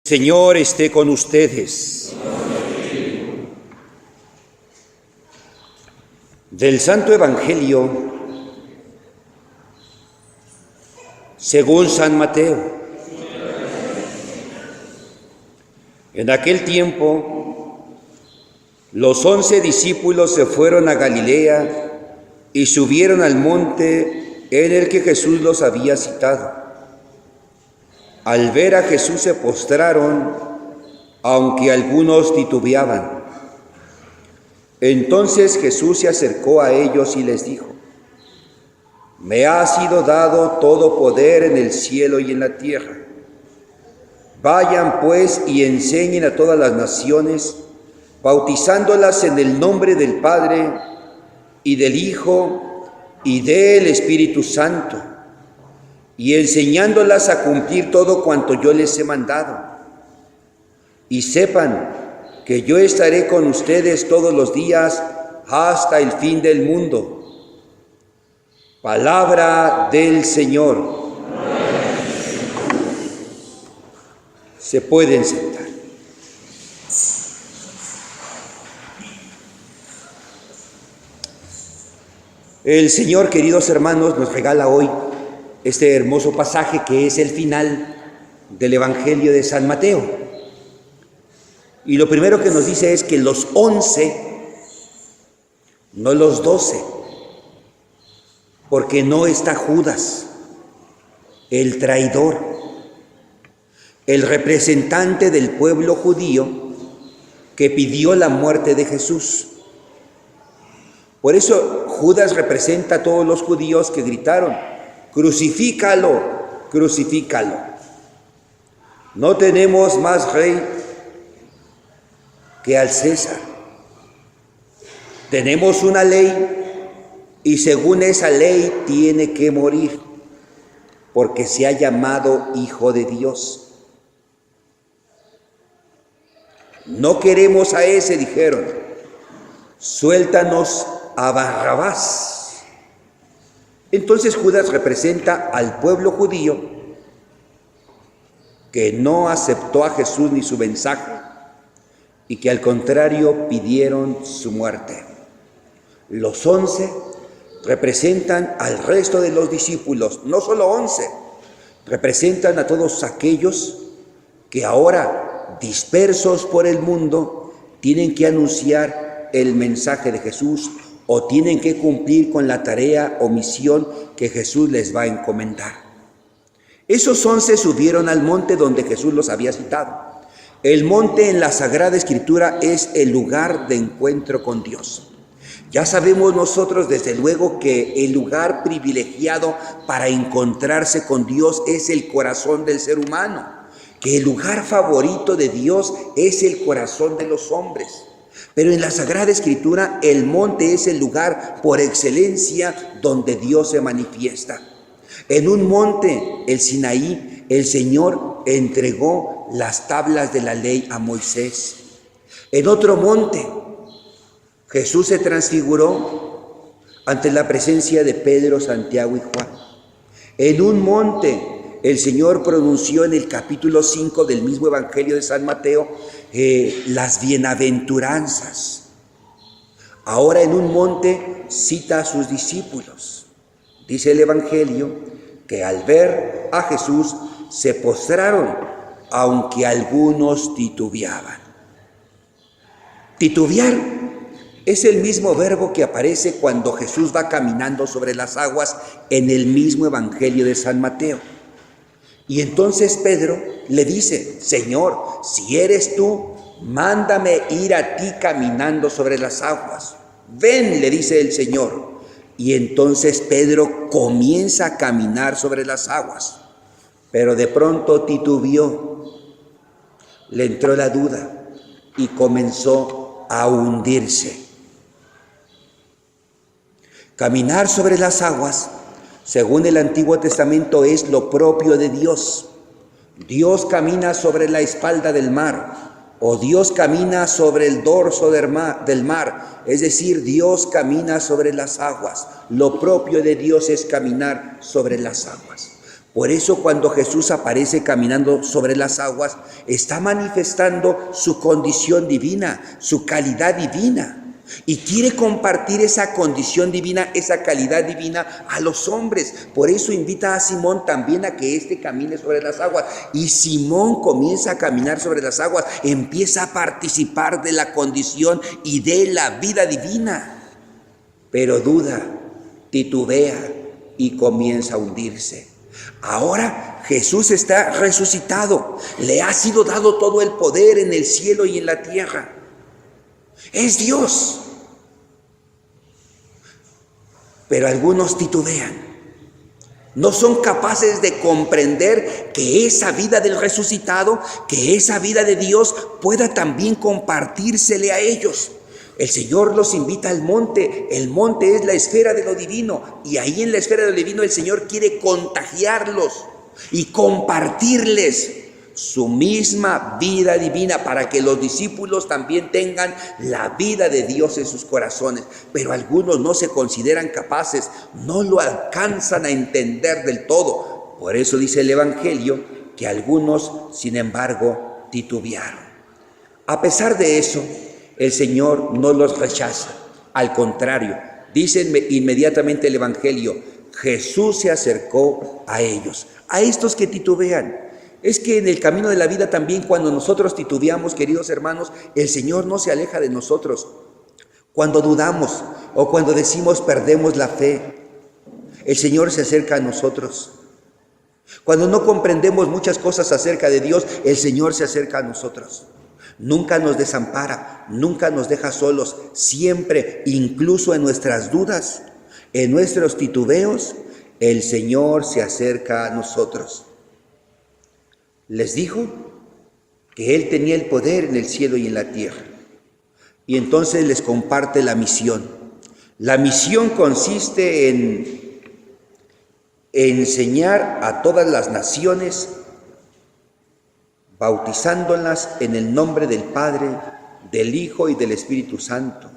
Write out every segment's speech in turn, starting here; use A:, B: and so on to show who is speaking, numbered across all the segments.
A: Señor esté con ustedes. Del Santo Evangelio según San Mateo. En aquel tiempo, los 11 discípulos se fueron a Galilea y subieron al monte en el que Jesús los había citado. Al ver a Jesús se postraron, aunque algunos titubeaban. Entonces Jesús se acercó a ellos y les dijo: Me ha sido dado todo poder en el cielo y en la tierra. Vayan pues y enseñen a todas las naciones, bautizándolas en el nombre del Padre y del Hijo y del Espíritu Santo, y enseñándolas a cumplir todo cuanto yo les he mandado. Y sepan que yo estaré con ustedes todos los días hasta el fin del mundo. Palabra del Señor. Se pueden sentar. El Señor, queridos hermanos, nos regala hoy este hermoso pasaje que es el final del Evangelio de San Mateo. Y lo primero que nos dice es que los 11, no los 12, porque no está Judas, el traidor, el representante del pueblo judío que pidió la muerte de Jesús. Por eso Judas representa a todos los judíos que gritaron: crucifícalo, crucifícalo. No tenemos más rey que al César. Tenemos una ley y según esa ley tiene que morir porque se ha llamado Hijo de Dios. No queremos a ese, dijeron. Suéltanos a Barrabás. Entonces Judas representa al pueblo judío que no aceptó a Jesús ni su mensaje y que al contrario pidieron su muerte. Los 11 representan al resto de los discípulos, no solo 11, representan a todos aquellos que ahora, dispersos por el mundo, tienen que anunciar el mensaje de Jesús o tienen que cumplir con la tarea o misión que Jesús les va a encomendar. Esos 11 subieron al monte donde Jesús los había citado. El monte en la Sagrada Escritura es el lugar de encuentro con Dios. Ya sabemos nosotros desde luego que el lugar privilegiado para encontrarse con Dios es el corazón del ser humano, que el lugar favorito de Dios es el corazón de los hombres. Pero en la Sagrada Escritura el monte es el lugar por excelencia donde Dios se manifiesta. En un monte, el Sinaí, el Señor entregó las tablas de la ley a Moisés. En otro monte, Jesús se transfiguró ante la presencia de Pedro, Santiago y Juan. En un monte, el Señor pronunció en el capítulo 5 del mismo Evangelio de San Mateo las bienaventuranzas. Ahora en un monte cita a sus discípulos. Dice el Evangelio que al ver a Jesús se postraron, aunque algunos titubeaban. Titubear es el mismo verbo que aparece cuando Jesús va caminando sobre las aguas en el mismo Evangelio de San Mateo. Y entonces Pedro le dice: Señor, si eres tú, mándame ir a ti caminando sobre las aguas. Ven, le dice el Señor. Y entonces Pedro comienza a caminar sobre las aguas, pero de pronto titubeó, le entró la duda y comenzó a hundirse. Caminar sobre las aguas, según el Antiguo Testamento, es lo propio de Dios. Dios camina sobre la espalda del mar, o Dios camina sobre el dorso del mar, es decir, Dios camina sobre las aguas. Lo propio de Dios es caminar sobre las aguas. Por eso cuando Jesús aparece caminando sobre las aguas, está manifestando su condición divina, su calidad divina. Y quiere compartir esa condición divina, esa calidad divina a los hombres. Por eso invita a Simón también a que éste camine sobre las aguas. Y Simón comienza a caminar sobre las aguas, empieza a participar de la condición y de la vida divina. Pero duda, titubea y comienza a hundirse. Ahora Jesús está resucitado, le ha sido dado todo el poder en el cielo y en la tierra. Es Dios. Pero algunos titubean. No son capaces de comprender que esa vida del resucitado, que esa vida de Dios pueda también compartírsele a ellos. El Señor los invita al monte. El monte es la esfera de lo divino. Y ahí en la esfera de lo divino el Señor quiere contagiarlos y compartirles su misma vida divina para que los discípulos también tengan la vida de Dios en sus corazones. Pero algunos no se consideran capaces, no lo alcanzan a entender del todo. Por eso dice el Evangelio que algunos, sin embargo, titubearon. A pesar de eso, el Señor no los rechaza. Al contrario, dice inmediatamente el Evangelio, Jesús se acercó a ellos, a estos que titubean. Es que en el camino de la vida también, cuando nosotros titubeamos, queridos hermanos, el Señor no se aleja de nosotros. Cuando dudamos o cuando decimos perdemos la fe, el Señor se acerca a nosotros. Cuando no comprendemos muchas cosas acerca de Dios, el Señor se acerca a nosotros. Nunca nos desampara, nunca nos deja solos, siempre, incluso en nuestras dudas, en nuestros titubeos, el Señor se acerca a nosotros. Les dijo que Él tenía el poder en el cielo y en la tierra. Y entonces les comparte la misión. La misión consiste en enseñar a todas las naciones, bautizándolas en el nombre del Padre, del Hijo y del Espíritu Santo,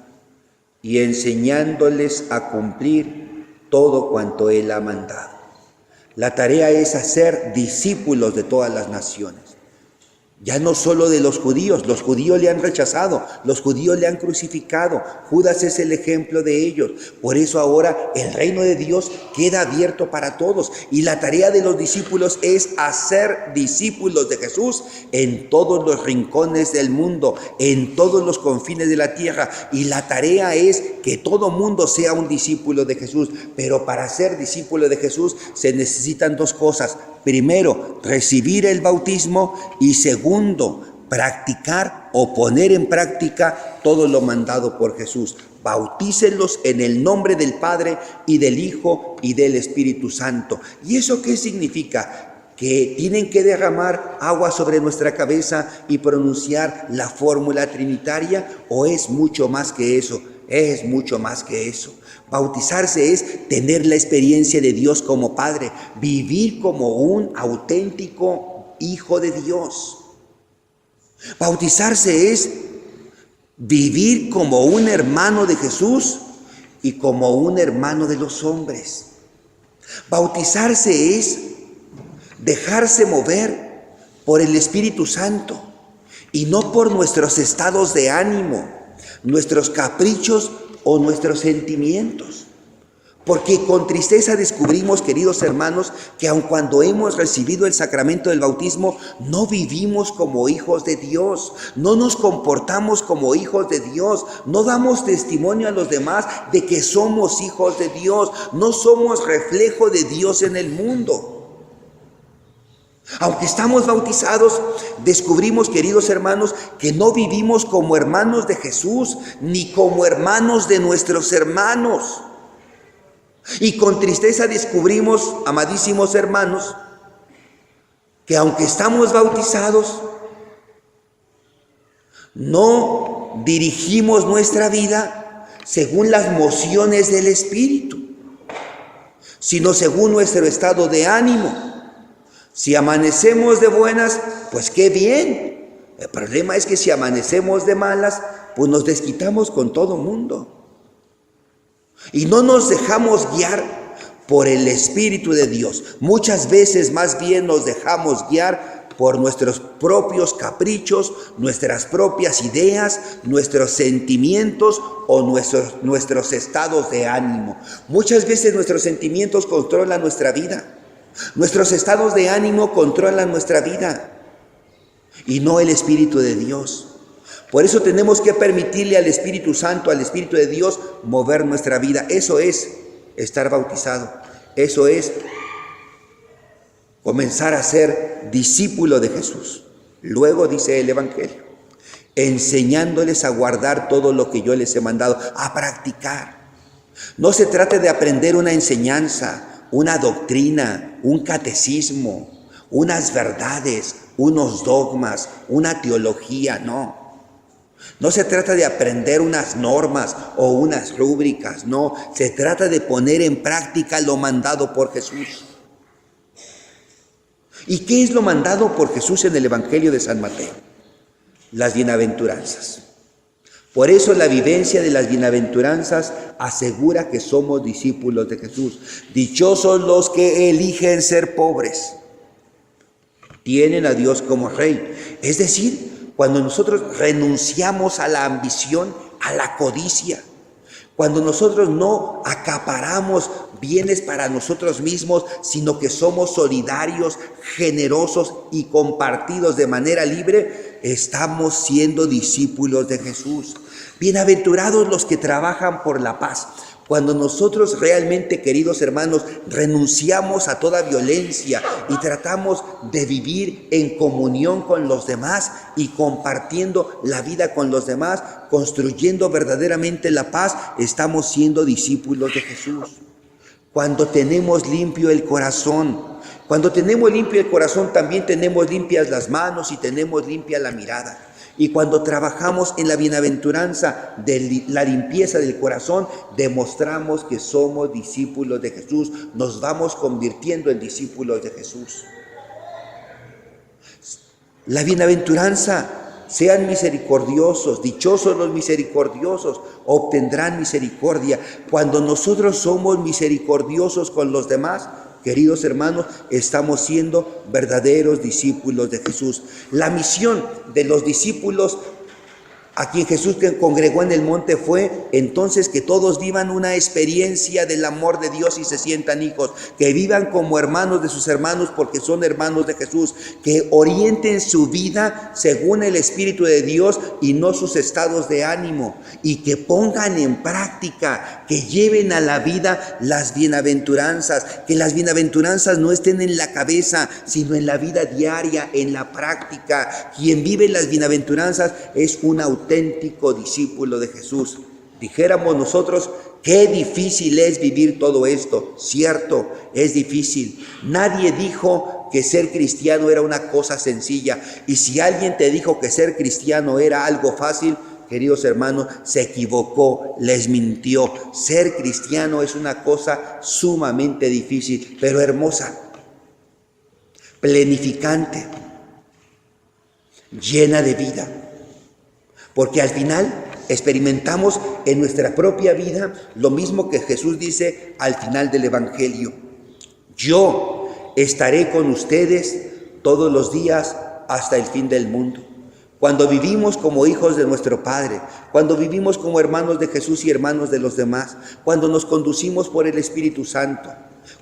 A: y enseñándoles a cumplir todo cuanto Él ha mandado. La tarea es hacer discípulos de todas las naciones. Ya no solo de los judíos le han rechazado, los judíos le han crucificado. Judas es el ejemplo de ellos. Por eso ahora el reino de Dios queda abierto para todos. Y la tarea de los discípulos es hacer discípulos de Jesús en todos los rincones del mundo, en todos los confines de la tierra. Y la tarea es que todo mundo sea un discípulo de Jesús. Pero para ser discípulo de Jesús se necesitan dos cosas. Primero, recibir el bautismo, y segundo, practicar o poner en práctica todo lo mandado por Jesús. Bautícenlos en el nombre del Padre y del Hijo y del Espíritu Santo. ¿Y eso qué significa? ¿Que tienen que derramar agua sobre nuestra cabeza y pronunciar la fórmula trinitaria? ¿O es mucho más que eso? Es mucho más que eso. Bautizarse es tener la experiencia de Dios como Padre, vivir como un auténtico hijo de Dios. Bautizarse es vivir como un hermano de Jesús y como un hermano de los hombres. Bautizarse es dejarse mover por el Espíritu Santo y no por nuestros estados de ánimo, nuestros caprichos o nuestros sentimientos. Porque con tristeza descubrimos, queridos hermanos, que aun cuando hemos recibido el sacramento del bautismo, no vivimos como hijos de Dios, no nos comportamos como hijos de Dios, no damos testimonio a los demás de que somos hijos de Dios, no somos reflejo de Dios en el mundo. Aunque estamos bautizados, descubrimos, queridos hermanos, que no vivimos como hermanos de Jesús, ni como hermanos de nuestros hermanos. Y con tristeza descubrimos, amadísimos hermanos, que aunque estamos bautizados, no dirigimos nuestra vida según las mociones del Espíritu, sino según nuestro estado de ánimo. Si amanecemos de buenas, pues qué bien. El problema es que si amanecemos de malas, pues nos desquitamos con todo mundo. Y no nos dejamos guiar por el Espíritu de Dios. Muchas veces más bien nos dejamos guiar por nuestros propios caprichos, nuestras propias ideas, nuestros sentimientos o nuestros estados de ánimo. Muchas veces nuestros sentimientos controlan nuestra vida. Nuestros estados de ánimo controlan nuestra vida y no el Espíritu de Dios. Por eso tenemos que permitirle al Espíritu Santo, al Espíritu de Dios, mover nuestra vida. Eso es estar bautizado. Eso es comenzar a ser discípulo de Jesús. Luego dice el Evangelio, enseñándoles a guardar todo lo que yo les he mandado, a practicar. No se trata de aprender una enseñanza, una doctrina, un catecismo, unas verdades, unos dogmas, una teología, no. No se trata de aprender unas normas o unas rúbricas, no. Se trata de poner en práctica lo mandado por Jesús. ¿Y qué es lo mandado por Jesús en el Evangelio de San Mateo? Las bienaventuranzas. Por eso la vivencia de las bienaventuranzas asegura que somos discípulos de Jesús. Dichosos los que eligen ser pobres. Tienen a Dios como Rey. Es decir, cuando nosotros renunciamos a la ambición, a la codicia, cuando nosotros no acaparamos bienes para nosotros mismos, sino que somos solidarios, generosos y compartidos de manera libre, estamos siendo discípulos de Jesús. Bienaventurados los que trabajan por la paz. Cuando nosotros realmente, queridos hermanos, renunciamos a toda violencia y tratamos de vivir en comunión con los demás y compartiendo la vida con los demás, construyendo verdaderamente la paz, estamos siendo discípulos de Jesús. Cuando tenemos limpio el corazón, también tenemos limpias las manos y tenemos limpia la mirada. Y cuando trabajamos en la bienaventuranza de la limpieza del corazón, demostramos que somos discípulos de Jesús, nos vamos convirtiendo en discípulos de Jesús. La bienaventuranza, sean misericordiosos, dichosos los misericordiosos, obtendrán misericordia. Cuando nosotros somos misericordiosos con los demás, queridos hermanos, estamos siendo verdaderos discípulos de Jesús. La misión de los discípulos a quien Jesús congregó en el monte fue entonces que todos vivan una experiencia del amor de Dios y se sientan hijos, que vivan como hermanos de sus hermanos porque son hermanos de Jesús, que orienten su vida según el Espíritu de Dios y no sus estados de ánimo, y que pongan en práctica, que lleven a la vida las bienaventuranzas, que las bienaventuranzas no estén en la cabeza, sino en la vida diaria, en la práctica. Quien vive las bienaventuranzas es un auténtico discípulo de Jesús. Dijéramos nosotros, qué difícil es vivir todo esto. Cierto, es difícil. Nadie dijo que ser cristiano era una cosa sencilla. Y si alguien te dijo que ser cristiano era algo fácil, queridos hermanos, se equivocó, les mintió. Ser cristiano es una cosa sumamente difícil, pero hermosa, plenificante, llena de vida. Porque al final experimentamos en nuestra propia vida lo mismo que Jesús dice al final del Evangelio. Yo estaré con ustedes todos los días hasta el fin del mundo. Cuando vivimos como hijos de nuestro Padre, cuando vivimos como hermanos de Jesús y hermanos de los demás, cuando nos conducimos por el Espíritu Santo,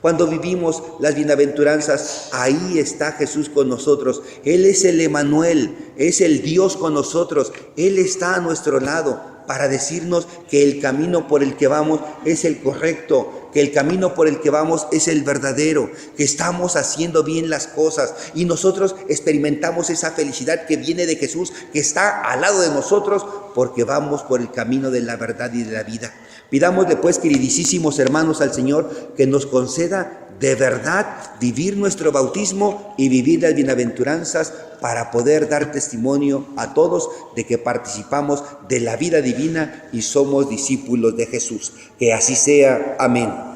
A: cuando vivimos las bienaventuranzas, ahí está Jesús con nosotros. Él es el Emmanuel, es el Dios con nosotros. Él está a nuestro lado para decirnos que el camino por el que vamos es el correcto, que el camino por el que vamos es el verdadero, que estamos haciendo bien las cosas y nosotros experimentamos esa felicidad que viene de Jesús, que está al lado de nosotros porque vamos por el camino de la verdad y de la vida. Pidámosle pues, queridísimos hermanos, al Señor que nos conceda de verdad vivir nuestro bautismo y vivir las bienaventuranzas para poder dar testimonio a todos de que participamos de la vida divina y somos discípulos de Jesús. Que así sea. Amén.